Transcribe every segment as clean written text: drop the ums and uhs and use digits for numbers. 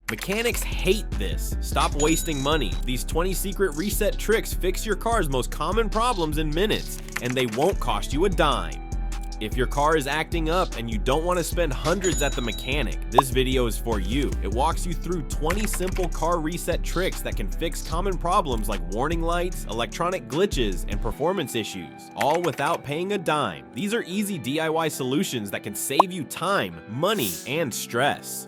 Mechanics hate this. Stop wasting money. These 20 secret reset tricks fix your car's most common problems in minutes, and they won't cost you a dime. If your car is acting up and you don't want to spend hundreds at the mechanic, this video is for you. It walks you through 20 simple car reset tricks that can fix common problems like warning lights, electronic glitches, and performance issues, all without paying a dime. These are easy DIY solutions that can save you time, money, and stress.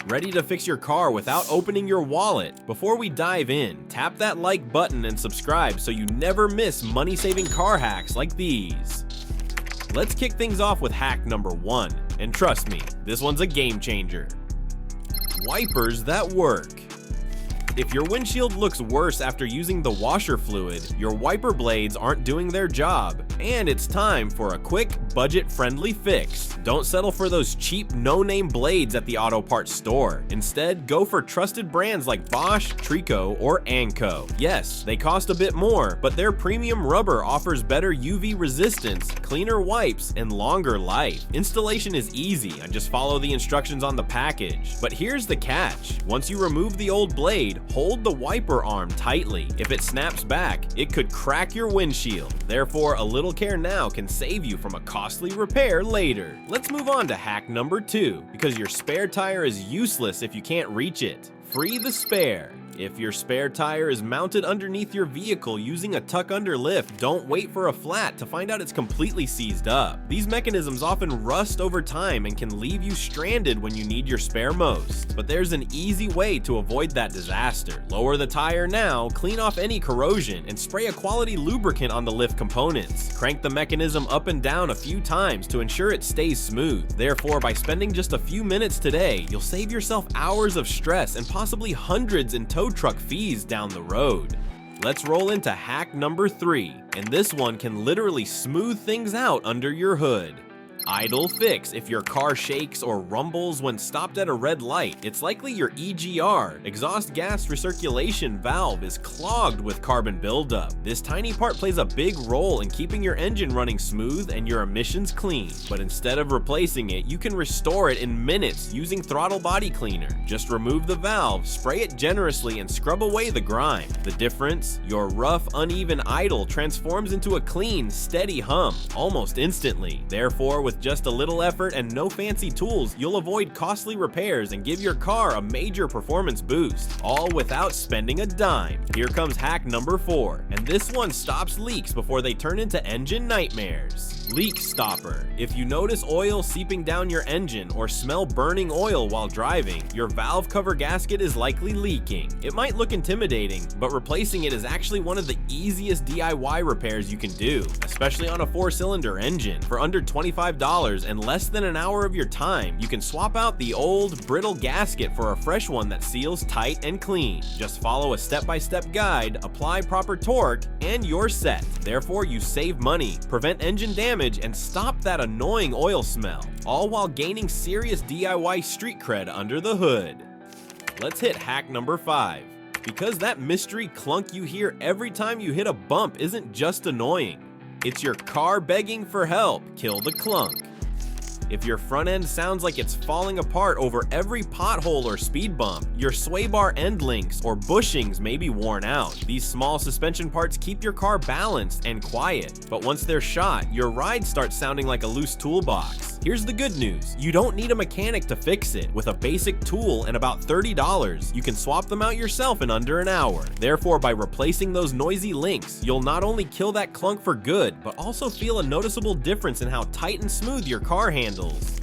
Ready to fix your car without opening your wallet? Before we dive in, tap that like button and subscribe so you never miss money-saving car hacks like these. Let's kick things off with hack number 1, and trust me, this one's a game changer. Wipers that work. If your windshield looks worse after using the washer fluid, your wiper blades aren't doing their job, and it's time for a quick, budget-friendly fix. Don't settle for those cheap, no-name blades at the auto parts store. Instead, go for trusted brands like Bosch, Trico, or Anco. Yes, they cost a bit more, but their premium rubber offers better UV resistance, cleaner wipes, and longer life. Installation is easy, and just follow the instructions on the package. But here's the catch. Once you remove the old blade, hold the wiper arm tightly. If it snaps back, it could crack your windshield. Therefore, a little care now can save you from a costly repair later. Let's move on to hack number 2, because your spare tire is useless if you can't reach it. Free the spare. If your spare tire is mounted underneath your vehicle using a tuck-under lift, don't wait for a flat to find out it's completely seized up. These mechanisms often rust over time and can leave you stranded when you need your spare most. But there's an easy way to avoid that disaster. Lower the tire now, clean off any corrosion, and spray a quality lubricant on the lift components. Crank the mechanism up and down a few times to ensure it stays smooth. Therefore, by spending just a few minutes today, you'll save yourself hours of stress and possibly hundreds in tow truck fees down the road. Let's roll into hack number 3, and this one can literally smooth things out under your hood. Idle fix. If your car shakes or rumbles when stopped at a red light, it's likely your EGR, exhaust gas recirculation valve, is clogged with carbon buildup. This tiny part plays a big role in keeping your engine running smooth and your emissions clean. But instead of replacing it, you can restore it in minutes using throttle body cleaner. Just remove the valve, spray it generously, and scrub away the grime. The difference? Your rough, uneven idle transforms into a clean, steady hum almost instantly. Therefore, with just a little effort and no fancy tools, you'll avoid costly repairs and give your car a major performance boost, all without spending a dime. Here comes hack number 4, and this one stops leaks before they turn into engine nightmares. Leak stopper. If you notice oil seeping down your engine or smell burning oil while driving, your valve cover gasket is likely leaking. It might look intimidating, but replacing it is actually one of the easiest DIY repairs you can do, especially on a 4-cylinder engine. For under $25 and less than an hour of your time, you can swap out the old, brittle gasket for a fresh one that seals tight and clean. Just follow a step-by-step guide, apply proper torque, and you're set. Therefore, you save money, prevent engine damage, and stop that annoying oil smell, all while gaining serious DIY street cred under the hood. Let's hit hack number 5. Because that mystery clunk you hear every time you hit a bump isn't just annoying. It's your car begging for help. Kill the clunk. If your front end sounds like it's falling apart over every pothole or speed bump, your sway bar end links or bushings may be worn out. These small suspension parts keep your car balanced and quiet, but once they're shot, your ride starts sounding like a loose toolbox. Here's the good news. You don't need a mechanic to fix it. With a basic tool and about $30, you can swap them out yourself in under an hour. Therefore, by replacing those noisy links, you'll not only kill that clunk for good, but also feel a noticeable difference in how tight and smooth your car handles.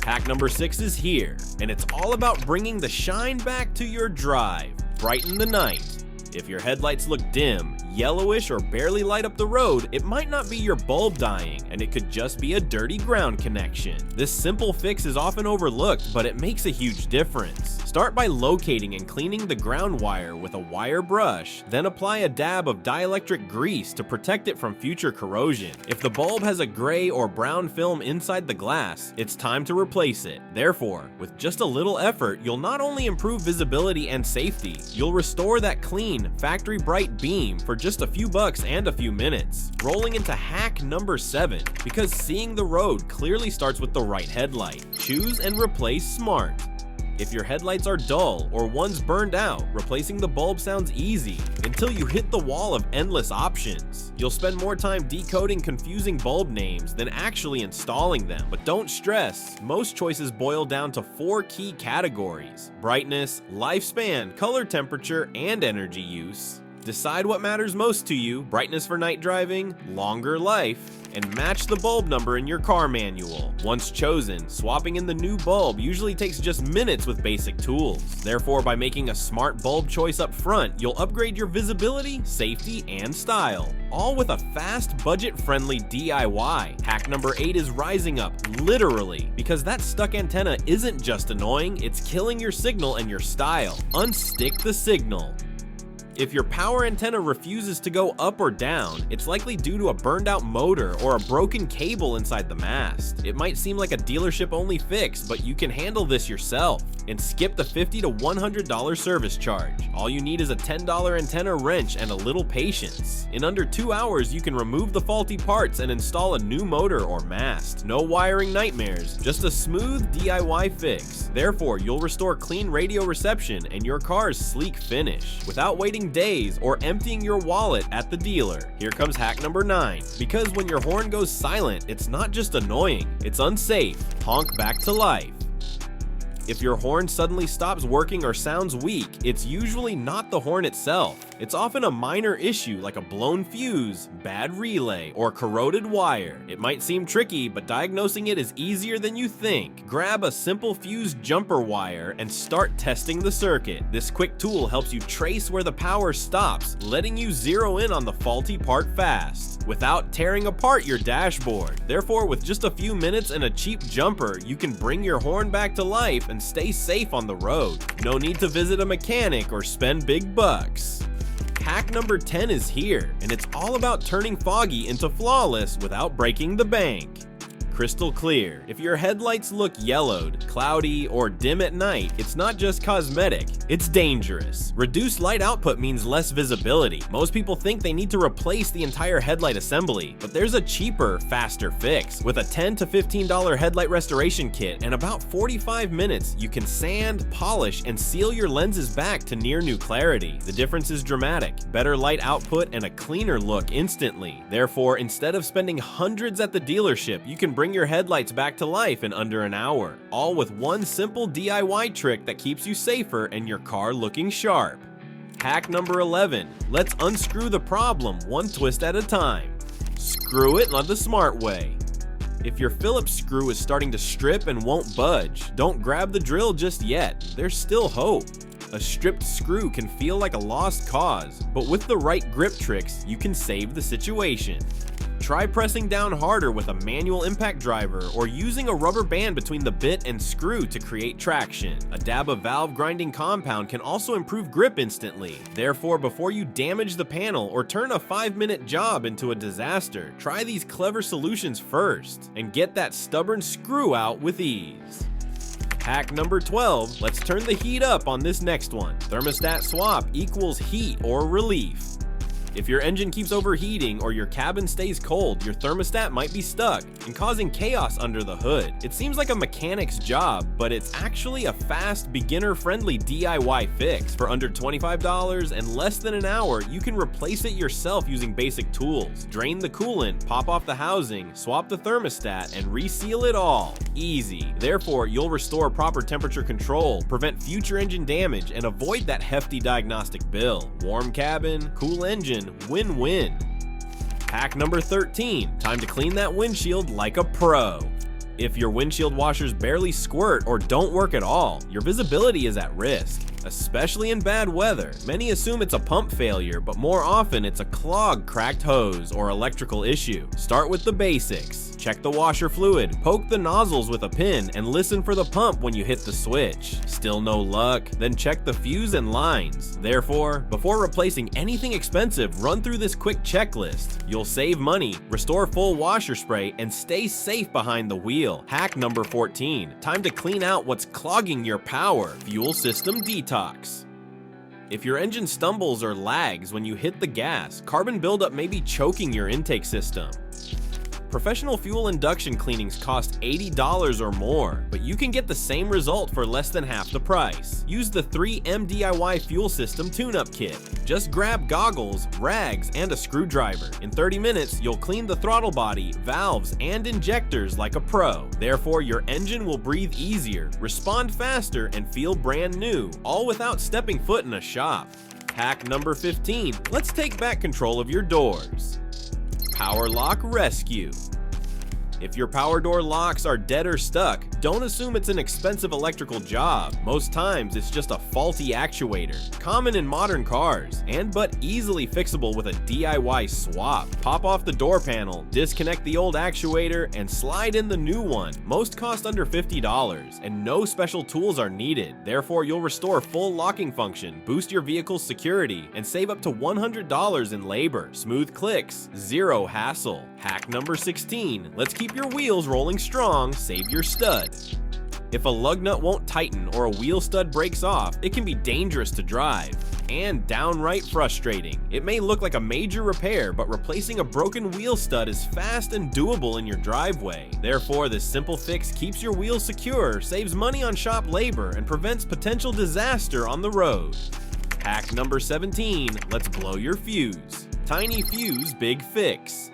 Hack number 6 is here, and it's all about bringing the shine back to your drive. Brighten the night. If your headlights look dim, yellowish, or barely light up the road, it might not be your bulb dying, and it could just be a dirty ground connection. This simple fix is often overlooked, but it makes a huge difference. Start by locating and cleaning the ground wire with a wire brush, then apply a dab of dielectric grease to protect it from future corrosion. If the bulb has a gray or brown film inside the glass, it's time to replace it. Therefore, with just a little effort, you'll not only improve visibility and safety, you'll restore that clean, factory bright beam for just a few bucks and a few minutes. Rolling into hack number 7, because seeing the road clearly starts with the right headlight. Choose and replace smart. If your headlights are dull or one's burned out, replacing the bulb sounds easy until you hit the wall of endless options. You'll spend more time decoding confusing bulb names than actually installing them. But don't stress, most choices boil down to 4 key categories: brightness, lifespan, color temperature, and energy use. Decide what matters most to you: brightness for night driving, longer life, and match the bulb number in your car manual. Once chosen, swapping in the new bulb usually takes just minutes with basic tools. Therefore, by making a smart bulb choice up front, you'll upgrade your visibility, safety, and style, all with a fast, budget-friendly DIY. Hack number 8 is rising up, literally, because that stuck antenna isn't just annoying, it's killing your signal and your style. Unstick the signal. If your power antenna refuses to go up or down, it's likely due to a burned out motor or a broken cable inside the mast. It might seem like a dealership only fix, but you can handle this yourself and skip the $50 to $100 service charge. All you need is a $10 antenna wrench and a little patience. In under 2 hours, you can remove the faulty parts and install a new motor or mast. No wiring nightmares, just a smooth DIY fix. Therefore, you'll restore clean radio reception and your car's sleek finish without waiting days or emptying your wallet at the dealer. Here comes hack number 9. Because when your horn goes silent, it's not just annoying, it's unsafe. Honk back to life. If your horn suddenly stops working or sounds weak, it's usually not the horn itself. It's often a minor issue like a blown fuse, bad relay, or corroded wire. It might seem tricky, but diagnosing it is easier than you think. Grab a simple fuse jumper wire and start testing the circuit. This quick tool helps you trace where the power stops, letting you zero in on the faulty part fast, without tearing apart your dashboard. Therefore, with just a few minutes and a cheap jumper, you can bring your horn back to life and stay safe on the road. No need to visit a mechanic or spend big bucks. Hack number 10 is here, and it's all about turning foggy into flawless without breaking the bank. Crystal clear. If your headlights look yellowed, cloudy, or dim at night, it's not just cosmetic, it's dangerous. Reduced light output means less visibility. Most people think they need to replace the entire headlight assembly, but there's a cheaper, faster fix. With a $10 to $15 headlight restoration kit and about 45 minutes, you can sand, polish, and seal your lenses back to near new clarity. The difference is dramatic. Better light output and a cleaner look instantly. Therefore, instead of spending hundreds at the dealership, you can bring your headlights back to life in under an hour, all with one simple DIY trick that keeps you safer and your car looking sharp. Hack number 11. Let's unscrew the problem one twist at a time. Screw it the smart way. If your Phillips screw is starting to strip and won't budge, don't grab the drill just yet. There's still hope. A stripped screw can feel like a lost cause, but with the right grip tricks, you can save the situation. Try pressing down harder with a manual impact driver or using a rubber band between the bit and screw to create traction. A dab of valve grinding compound can also improve grip instantly. Therefore, before you damage the panel or turn a 5-minute job into a disaster, try these clever solutions first and get that stubborn screw out with ease. Hack number 12, let's turn the heat up on this next one. Thermostat swap equals heat or relief. If your engine keeps overheating or your cabin stays cold, your thermostat might be stuck and causing chaos under the hood. It seems like a mechanic's job, but it's actually a fast, beginner-friendly DIY fix. For under $25 and less than an hour, you can replace it yourself using basic tools. Drain the coolant, pop off the housing, swap the thermostat, and reseal it all. Easy. Therefore, you'll restore proper temperature control, prevent future engine damage, and avoid that hefty diagnostic bill. Warm cabin, cool engine, win-win. Hack number 13, time to clean that windshield like a pro. If your windshield washers barely squirt or don't work at all, your visibility is at risk, especially in bad weather. Many assume it's a pump failure, but more often it's a clogged, cracked hose or electrical issue. Start with the basics. Check the washer fluid, poke the nozzles with a pin, and listen for the pump when you hit the switch. Still no luck? Then check the fuse and lines. Therefore, before replacing anything expensive, run through this quick checklist. You'll save money, restore full washer spray, and stay safe behind the wheel. Hack number 14, time to clean out what's clogging your power. Fuel system detox. If your engine stumbles or lags when you hit the gas, carbon buildup may be choking your intake system. Professional fuel induction cleanings cost $80 or more, but you can get the same result for less than half the price. Use the 3M DIY Fuel System Tune-Up Kit. Just grab goggles, rags, and a screwdriver. In 30 minutes, you'll clean the throttle body, valves, and injectors like a pro. Therefore, your engine will breathe easier, respond faster, and feel brand new, all without stepping foot in a shop. Hack number 15. Let's take back control of your doors. Power Lock Rescue. If your power door locks are dead or stuck, don't assume it's an expensive electrical job. Most times, it's just a faulty actuator, common in modern cars, but easily fixable with a DIY swap. Pop off the door panel, disconnect the old actuator, and slide in the new one. Most cost under $50, and no special tools are needed. Therefore, you'll restore full locking function, boost your vehicle's security, and save up to $100 in labor. Smooth clicks, zero hassle. Hack number 16. Let's keep your wheels rolling strong, save your stud. If a lug nut won't tighten or a wheel stud breaks off, it can be dangerous to drive and downright frustrating. It may look like a major repair, but replacing a broken wheel stud is fast and doable in your driveway. Therefore, this simple fix keeps your wheels secure, saves money on shop labor, and prevents potential disaster on the road. Hack number 17. Let's blow your fuse. Tiny fuse, big fix.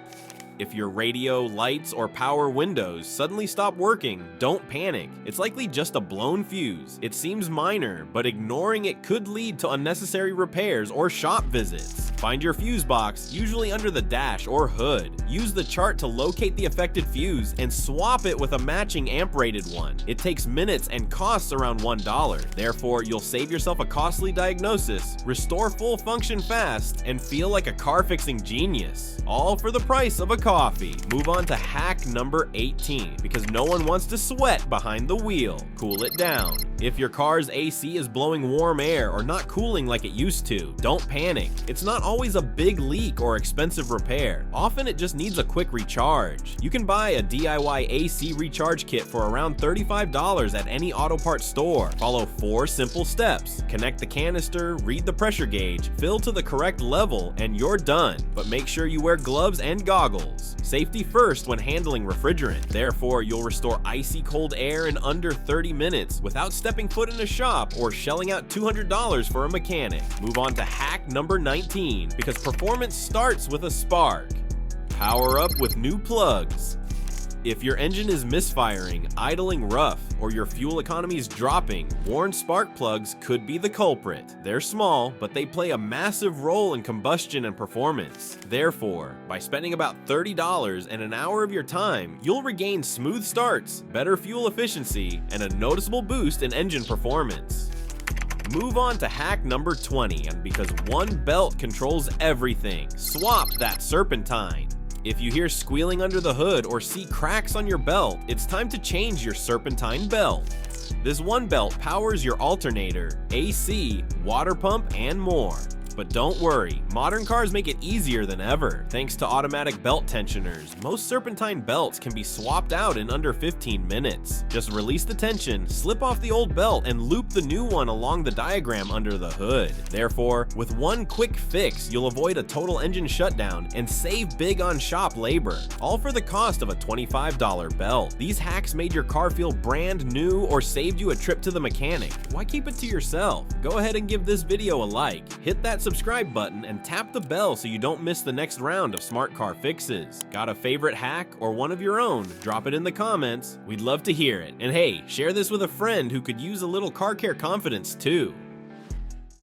If your radio, lights, or power windows suddenly stop working, don't panic. It's likely just a blown fuse. It seems minor, but ignoring it could lead to unnecessary repairs or shop visits. Find your fuse box, usually under the dash or hood. Use the chart to locate the affected fuse and swap it with a matching amp-rated one. It takes minutes and costs around $1. Therefore, you'll save yourself a costly diagnosis, restore full function fast, and feel like a car-fixing genius. All for the price of a coffee. Move on to hack number 18, because no one wants to sweat behind the wheel. Cool it down. If your car's AC is blowing warm air or not cooling like it used to, don't panic. It's not always a big leak or expensive repair. Often it just needs a quick recharge. You can buy a DIY AC recharge kit for around $35 at any auto parts store. Follow 4 simple steps. Connect the canister, read the pressure gauge, fill to the correct level, and you're done. But make sure you wear gloves and goggles. Safety first when handling refrigerant. Therefore, you'll restore icy cold air in under 30 minutes without stepping foot in a shop or shelling out $200 for a mechanic. Move on to hack number 19, because performance starts with a spark. Power up with new plugs. If your engine is misfiring, idling rough, or your fuel economy is dropping, worn spark plugs could be the culprit. They're small, but they play a massive role in combustion and performance. Therefore, by spending about $30 and an hour of your time, you'll regain smooth starts, better fuel efficiency, and a noticeable boost in engine performance. Move on to hack number 20, and because one belt controls everything, swap that Serpentine. If you hear squealing under the hood or see cracks on your belt, it's time to change your Serpentine belt. This one belt powers your alternator, AC, water pump, and more. But don't worry, modern cars make it easier than ever. Thanks to automatic belt tensioners, most Serpentine belts can be swapped out in under 15 minutes. Just release the tension, slip off the old belt, and loop the new one along the diagram under the hood. Therefore, with one quick fix, you'll avoid a total engine shutdown and save big on shop labor, all for the cost of a $25 belt. These hacks made your car feel brand new or saved you a trip to the mechanic. Why keep it to yourself? Go ahead and give this video a like, hit that subscribe button, and tap the bell so you don't miss the next round of smart car fixes. Got a favorite hack or one of your own? Drop it in the comments. We'd love to hear it. And hey, share this with a friend who could use a little car care confidence too.